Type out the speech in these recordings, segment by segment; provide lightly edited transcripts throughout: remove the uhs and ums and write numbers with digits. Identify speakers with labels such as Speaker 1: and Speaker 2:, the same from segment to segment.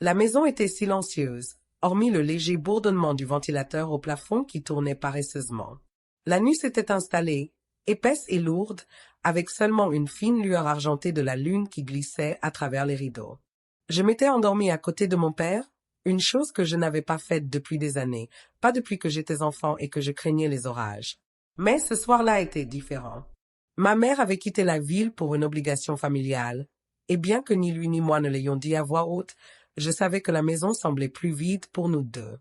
Speaker 1: La maison était silencieuse, hormis le léger bourdonnement du ventilateur au plafond qui tournait paresseusement. La nuit s'était installée, épaisse et lourde, avec seulement une fine lueur argentée de la lune qui glissait à travers les rideaux. Je m'étais endormie à côté de mon père, une chose que je n'avais pas faite depuis des années, pas depuis que j'étais enfant et que je craignais les orages. Mais ce soir-là était différent. Ma mère avait quitté la ville pour une obligation familiale, et bien que ni lui ni moi ne l'ayons dit à voix haute, je savais que la maison semblait plus vide pour nous deux.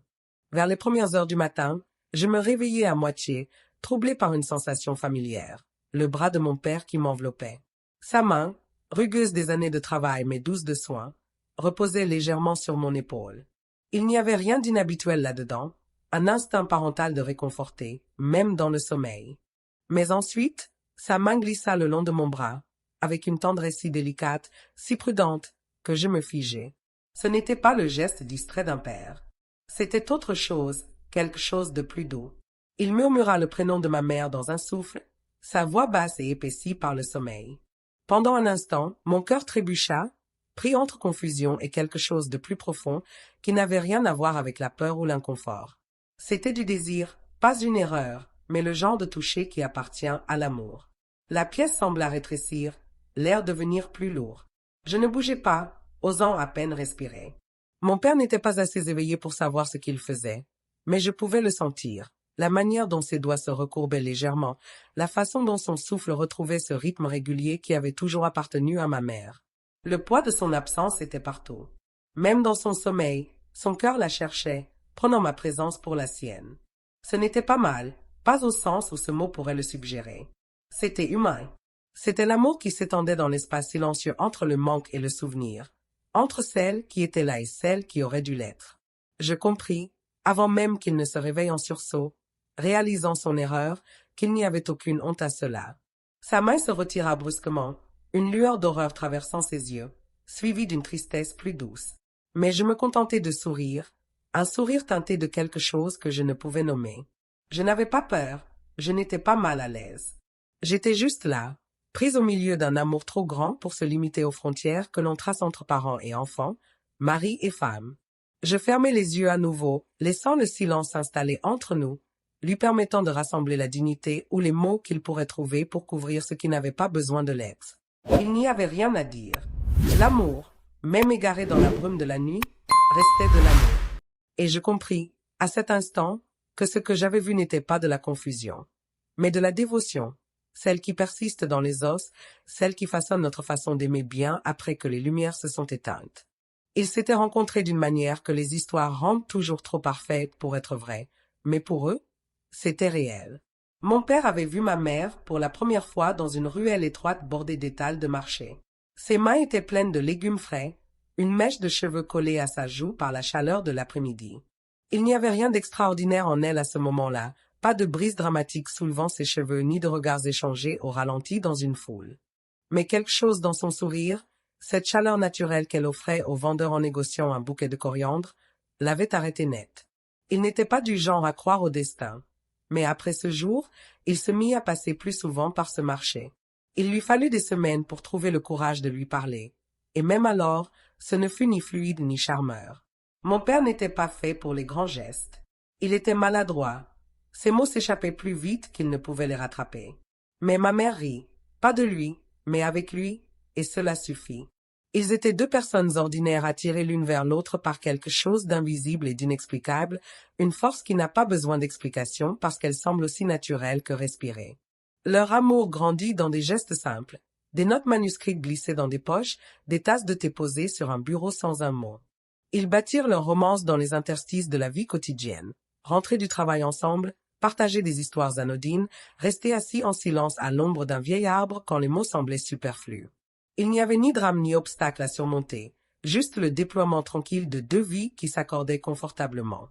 Speaker 1: Vers les premières heures du matin, je me réveillai à moitié, troublé par une sensation familière, le bras de mon père qui m'enveloppait. Sa main, rugueuse des années de travail mais douce de soin, reposait légèrement sur mon épaule. Il n'y avait rien d'inhabituel là-dedans, un instinct parental de réconforter, même dans le sommeil. Mais ensuite, sa main glissa le long de mon bras, avec une tendresse si délicate, si prudente, que je me figeai. Ce n'était pas le geste distrait d'un père. C'était autre chose, quelque chose de plus doux. Il murmura le prénom de ma mère dans un souffle, sa voix basse et épaissie par le sommeil. Pendant un instant, mon cœur trébucha, pris entre confusion et quelque chose de plus profond qui n'avait rien à voir avec la peur ou l'inconfort. C'était du désir, pas une erreur, mais le genre de toucher qui appartient à l'amour. La pièce sembla rétrécir, l'air devenir plus lourd. Je ne bougeais pas, osant à peine respirer. Mon père n'était pas assez éveillé pour savoir ce qu'il faisait, mais je pouvais le sentir. La manière dont ses doigts se recourbaient légèrement, la façon dont son souffle retrouvait ce rythme régulier qui avait toujours appartenu à ma mère. Le poids de son absence était partout. Même dans son sommeil, son cœur la cherchait, prenant ma présence pour la sienne. Ce n'était pas mal, pas au sens où ce mot pourrait le suggérer. C'était humain. C'était l'amour qui s'étendait dans l'espace silencieux entre le manque et le souvenir, entre celle qui était là et celle qui aurait dû l'être. Je compris, avant même qu'il ne se réveille en sursaut, réalisant son erreur, qu'il n'y avait aucune honte à cela. Sa main se retira brusquement, une lueur d'horreur traversant ses yeux, suivie d'une tristesse plus douce. Mais je me contentai de sourire, un sourire teinté de quelque chose que je ne pouvais nommer. Je n'avais pas peur, je n'étais pas mal à l'aise. J'étais juste là, prise au milieu d'un amour trop grand pour se limiter aux frontières que l'on trace entre parents et enfants, mari et femme. Je fermai les yeux à nouveau, laissant le silence s'installer entre nous, lui permettant de rassembler la dignité ou les mots qu'il pourrait trouver pour couvrir ce qui n'avait pas besoin de l'être. Il n'y avait rien à dire. L'amour, même égaré dans la brume de la nuit, restait de l'amour. Et je compris, à cet instant, que ce que j'avais vu n'était pas de la confusion, mais de la dévotion, celle qui persiste dans les os, celle qui façonne notre façon d'aimer bien après que les lumières se sont éteintes. Ils s'étaient rencontrés d'une manière que les histoires rendent toujours trop parfaites pour être vraies, mais pour eux, c'était réel. Mon père avait vu ma mère pour la première fois dans une ruelle étroite bordée d'étals de marché. Ses mains étaient pleines de légumes frais, une mèche de cheveux collée à sa joue par la chaleur de l'après-midi. Il n'y avait rien d'extraordinaire en elle à ce moment-là, pas de brise dramatique soulevant ses cheveux ni de regards échangés au ralenti dans une foule. Mais quelque chose dans son sourire, cette chaleur naturelle qu'elle offrait au vendeur en négociant un bouquet de coriandre, l'avait arrêté net. Il n'était pas du genre à croire au destin. Mais après ce jour, il se mit à passer plus souvent par ce marché. Il lui fallut des semaines pour trouver le courage de lui parler. Et même alors, ce ne fut ni fluide ni charmeur. Mon père n'était pas fait pour les grands gestes. Il était maladroit. Ses mots s'échappaient plus vite qu'il ne pouvait les rattraper. Mais ma mère rit, pas de lui, mais avec lui, et cela suffit. Ils étaient deux personnes ordinaires attirées l'une vers l'autre par quelque chose d'invisible et d'inexplicable, une force qui n'a pas besoin d'explication parce qu'elle semble aussi naturelle que respirer. Leur amour grandit dans des gestes simples, des notes manuscrites glissées dans des poches, des tasses de thé posées sur un bureau sans un mot. Ils bâtirent leur romance dans les interstices de la vie quotidienne, rentrer du travail ensemble, partager des histoires anodines, rester assis en silence à l'ombre d'un vieil arbre quand les mots semblaient superflus. Il n'y avait ni drame ni obstacle à surmonter, juste le déploiement tranquille de deux vies qui s'accordaient confortablement.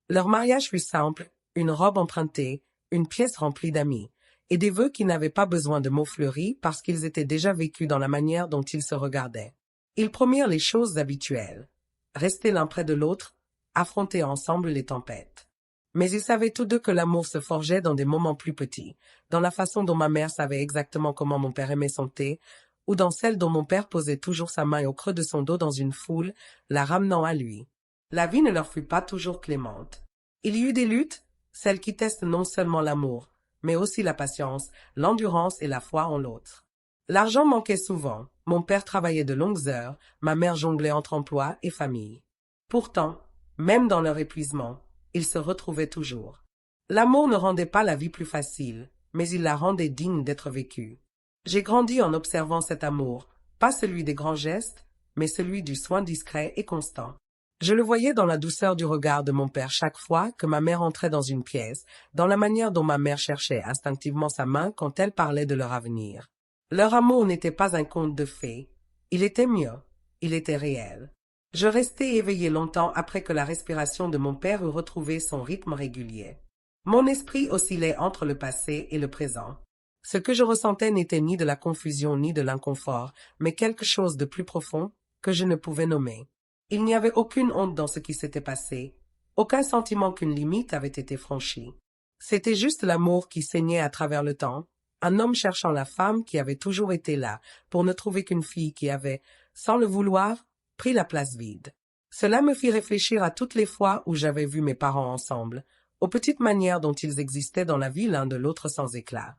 Speaker 1: Leur mariage fut simple, une robe empruntée, une pièce remplie d'amis, et des vœux qui n'avaient pas besoin de mots fleuris parce qu'ils étaient déjà vécus dans la manière dont ils se regardaient. Ils promirent les choses habituelles, rester l'un près de l'autre, affronter ensemble les tempêtes. Mais ils savaient tous deux que l'amour se forgeait dans des moments plus petits, dans la façon dont ma mère savait exactement comment mon père aimait son thé, ou dans celle dont mon père posait toujours sa main au creux de son dos dans une foule, la ramenant à lui. La vie ne leur fut pas toujours clémente. Il y eut des luttes, celles qui testent non seulement l'amour, mais aussi la patience, l'endurance et la foi en l'autre. L'argent manquait souvent, mon père travaillait de longues heures, ma mère jonglait entre emploi et famille. Pourtant, même dans leur épuisement, ils se retrouvaient toujours. L'amour ne rendait pas la vie plus facile, mais il la rendait digne d'être vécue. J'ai grandi en observant cet amour, pas celui des grands gestes, mais celui du soin discret et constant. Je le voyais dans la douceur du regard de mon père chaque fois que ma mère entrait dans une pièce, dans la manière dont ma mère cherchait instinctivement sa main quand elle parlait de leur avenir. Leur amour n'était pas un conte de fées, il était mieux, il était réel. Je restai éveillé longtemps après que la respiration de mon père eut retrouvé son rythme régulier. Mon esprit oscillait entre le passé et le présent. Ce que je ressentais n'était ni de la confusion ni de l'inconfort, mais quelque chose de plus profond que je ne pouvais nommer. Il n'y avait aucune honte dans ce qui s'était passé, aucun sentiment qu'une limite avait été franchie. C'était juste l'amour qui saignait à travers le temps, un homme cherchant la femme qui avait toujours été là, pour ne trouver qu'une fille qui avait, sans le vouloir, pris la place vide. Cela me fit réfléchir à toutes les fois où j'avais vu mes parents ensemble, aux petites manières dont ils existaient dans la vie l'un de l'autre sans éclat.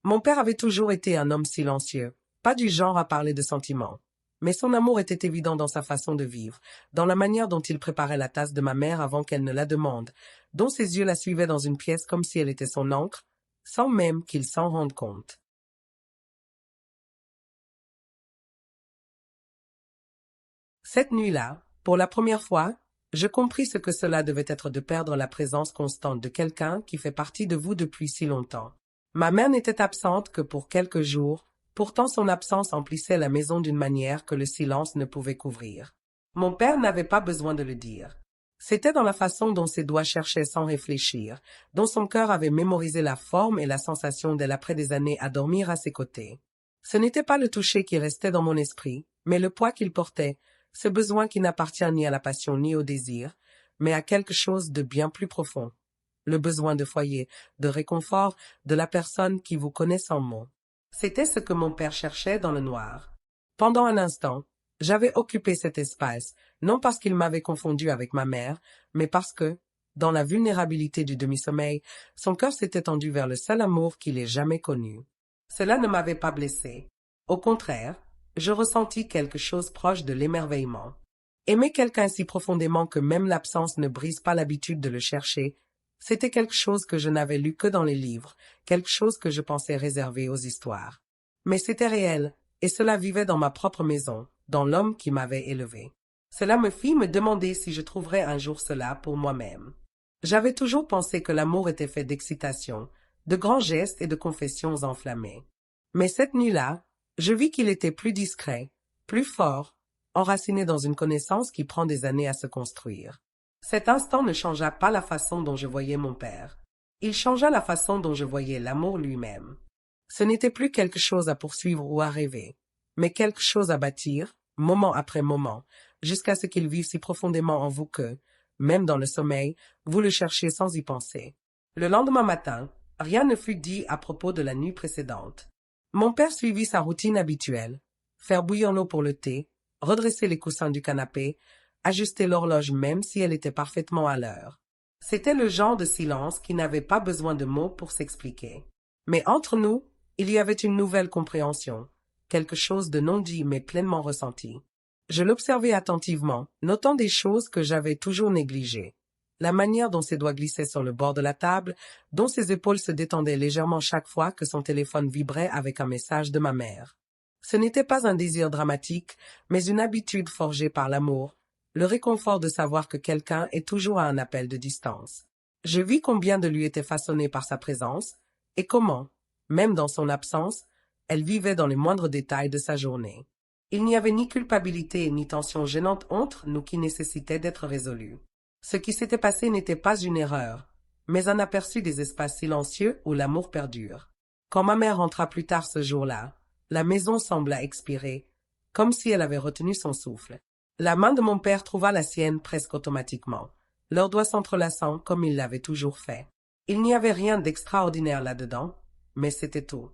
Speaker 1: Mon père avait toujours été un homme silencieux, pas du genre à parler de sentiments. Mais son amour était évident dans sa façon de vivre, dans la manière dont il préparait la tasse de ma mère avant qu'elle ne la demande, dont ses yeux la suivaient dans une pièce comme si elle était son encre, sans même qu'il s'en rende compte. Cette nuit-là, pour la première fois, je compris ce que cela devait être de perdre la présence constante de quelqu'un qui fait partie de vous depuis si longtemps. Ma mère n'était absente que pour quelques jours, pourtant son absence emplissait la maison d'une manière que le silence ne pouvait couvrir. Mon père n'avait pas besoin de le dire. C'était dans la façon dont ses doigts cherchaient sans réfléchir, dont son cœur avait mémorisé la forme et la sensation d'elle après des années à dormir à ses côtés. Ce n'était pas le toucher qui restait dans mon esprit, mais le poids qu'il portait, ce besoin qui n'appartient ni à la passion ni au désir, mais à quelque chose de bien plus profond. Le besoin de foyer, de réconfort, de la personne qui vous connaît sans mots. C'était ce que mon père cherchait dans le noir. Pendant un instant, j'avais occupé cet espace, non parce qu'il m'avait confondu avec ma mère, mais parce que, dans la vulnérabilité du demi-sommeil, son cœur s'était tendu vers le seul amour qu'il ait jamais connu. Cela ne m'avait pas blessé. Au contraire, je ressentis quelque chose proche de l'émerveillement. Aimer quelqu'un si profondément que même l'absence ne brise pas l'habitude de le chercher, c'était quelque chose que je n'avais lu que dans les livres, quelque chose que je pensais réservé aux histoires. Mais c'était réel, et cela vivait dans ma propre maison, dans l'homme qui m'avait élevé. Cela me fit me demander si je trouverais un jour cela pour moi-même. J'avais toujours pensé que l'amour était fait d'excitation, de grands gestes et de confessions enflammées. Mais cette nuit-là, je vis qu'il était plus discret, plus fort, enraciné dans une connaissance qui prend des années à se construire. Cet instant ne changea pas la façon dont je voyais mon père. Il changea la façon dont je voyais l'amour lui-même. Ce n'était plus quelque chose à poursuivre ou à rêver, mais quelque chose à bâtir, moment après moment, jusqu'à ce qu'il vive si profondément en vous que, même dans le sommeil, vous le cherchiez sans y penser. Le lendemain matin, rien ne fut dit à propos de la nuit précédente. Mon père suivit sa routine habituelle, faire bouillir l'eau pour le thé, redresser les coussins du canapé, ajuster l'horloge même si elle était parfaitement à l'heure. C'était le genre de silence qui n'avait pas besoin de mots pour s'expliquer. Mais entre nous, il y avait une nouvelle compréhension, quelque chose de non dit mais pleinement ressenti. Je l'observais attentivement, notant des choses que j'avais toujours négligées. La manière dont ses doigts glissaient sur le bord de la table, dont ses épaules se détendaient légèrement chaque fois que son téléphone vibrait avec un message de ma mère. Ce n'était pas un désir dramatique, mais une habitude forgée par l'amour, le réconfort de savoir que quelqu'un est toujours à un appel de distance. Je vis combien de lui était façonné par sa présence, et comment, même dans son absence, elle vivait dans les moindres détails de sa journée. Il n'y avait ni culpabilité ni tension gênante entre nous qui nécessitait d'être résolue. Ce qui s'était passé n'était pas une erreur, mais un aperçu des espaces silencieux où l'amour perdure. Quand ma mère rentra plus tard ce jour-là, la maison sembla expirer, comme si elle avait retenu son souffle. La main de mon père trouva la sienne presque automatiquement, leurs doigts s'entrelaçant comme il l'avait toujours fait. Il n'y avait rien d'extraordinaire là-dedans, mais c'était tout.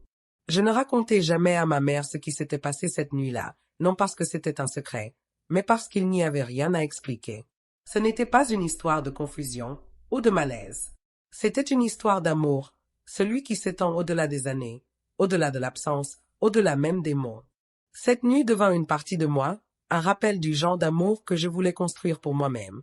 Speaker 1: Je ne racontais jamais à ma mère ce qui s'était passé cette nuit-là, non parce que c'était un secret, mais parce qu'il n'y avait rien à expliquer. Ce n'était pas une histoire de confusion ou de malaise. C'était une histoire d'amour, celui qui s'étend au-delà des années, au-delà de l'absence, au-delà même des mots. Cette nuit devint une partie de moi, un rappel du genre d'amour que je voulais construire pour moi-même.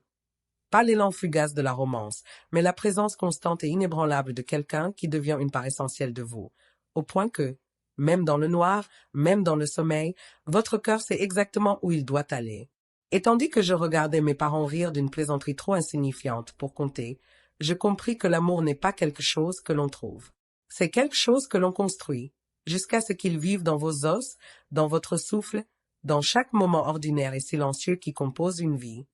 Speaker 1: Pas l'élan fugace de la romance, mais la présence constante et inébranlable de quelqu'un qui devient une part essentielle de vous, au point que, même dans le noir, même dans le sommeil, votre cœur sait exactement où il doit aller. Et tandis que je regardais mes parents rire d'une plaisanterie trop insignifiante pour compter, je compris que l'amour n'est pas quelque chose que l'on trouve. C'est quelque chose que l'on construit, jusqu'à ce qu'il vive dans vos os, dans votre souffle, dans chaque moment ordinaire et silencieux qui compose une vie.